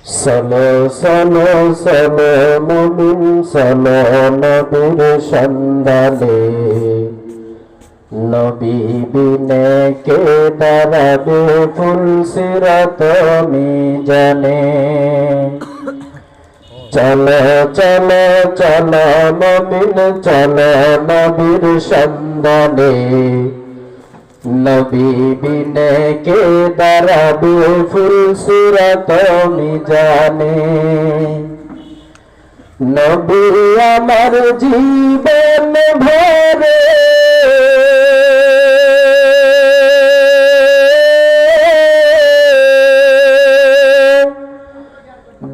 চলো চলো চলো মুমিন চলো নবীর সন্ধানে, নবী বিনে কে দাঁড়াবে ফুল সিরাত মিজানে। চলো চলো চলো মুমিন চলো নবীর সন্ধানে, নবী বিনে কে দাঁড়াবে ফুল সিরাত মিজানে। নবী আমার জীবন ভরে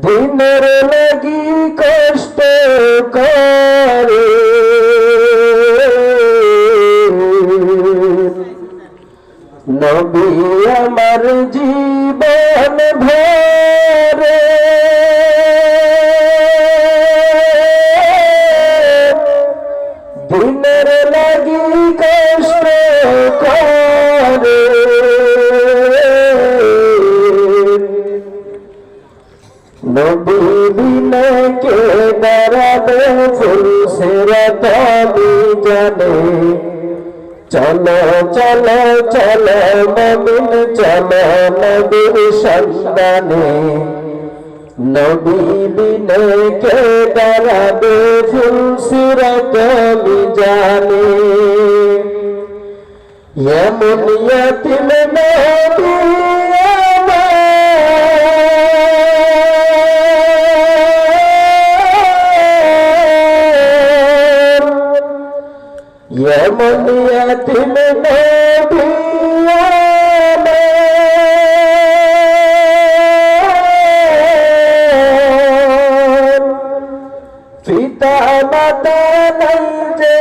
দিনের লাগি কষ্ট করে, নবী আমার জীবন ভরে দিনের লাগি কষ্ট করে। নবী বিনে কে দাঁড়াবে ফুল সিরাত মিজানে। চলো চলো চলো মুমিন চলো নবীর সন্ধানে, নবী বিনে কে দাঁড়াবে ফুল সিরাত মিজানে। এমন ইয়াতিম নবী এমন ইয়াতিম নবী পিতা মাতা নাই যে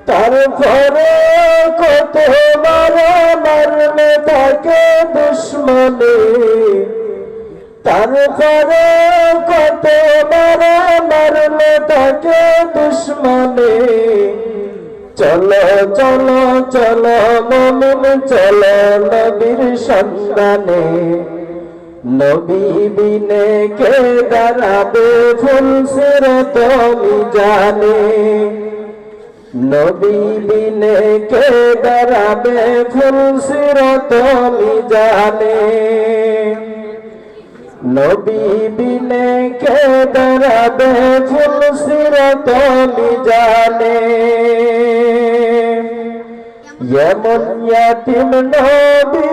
তারপরে কত মারা মারলে তাকে দুশ্মনে, তারপরে কত মারা মারলে তাকে দুশ্মনে। চলো চলো চলো মুমিন চলো নবীর সন্ধানে, নবী বিনে কে দাঁড়াবে ফুল সিরাত মিজানে। নবী বিনে কে দাঁড়াবে ফুল সিরাত মিজানে। নবী বিনে কে দাঁড়াবে ফুল সিরাত মিজানে। এমন ইয়াতিম নবী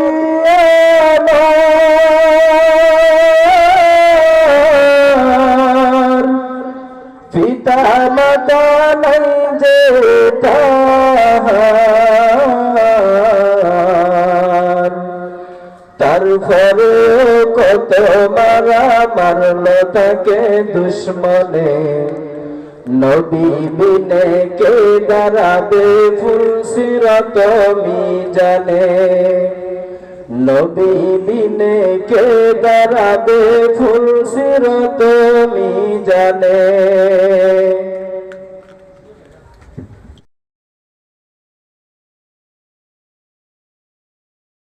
আমার পিতা মাতা নাই যে তারপরে কত মারা মারলো তাকে দুশ্মনে। নবী বিনে কে দাঁড়াবে ফুল সিরাত মিজানে। নবী বিনে কে দাঁড়াবে ফুল সিরাত মিজানে।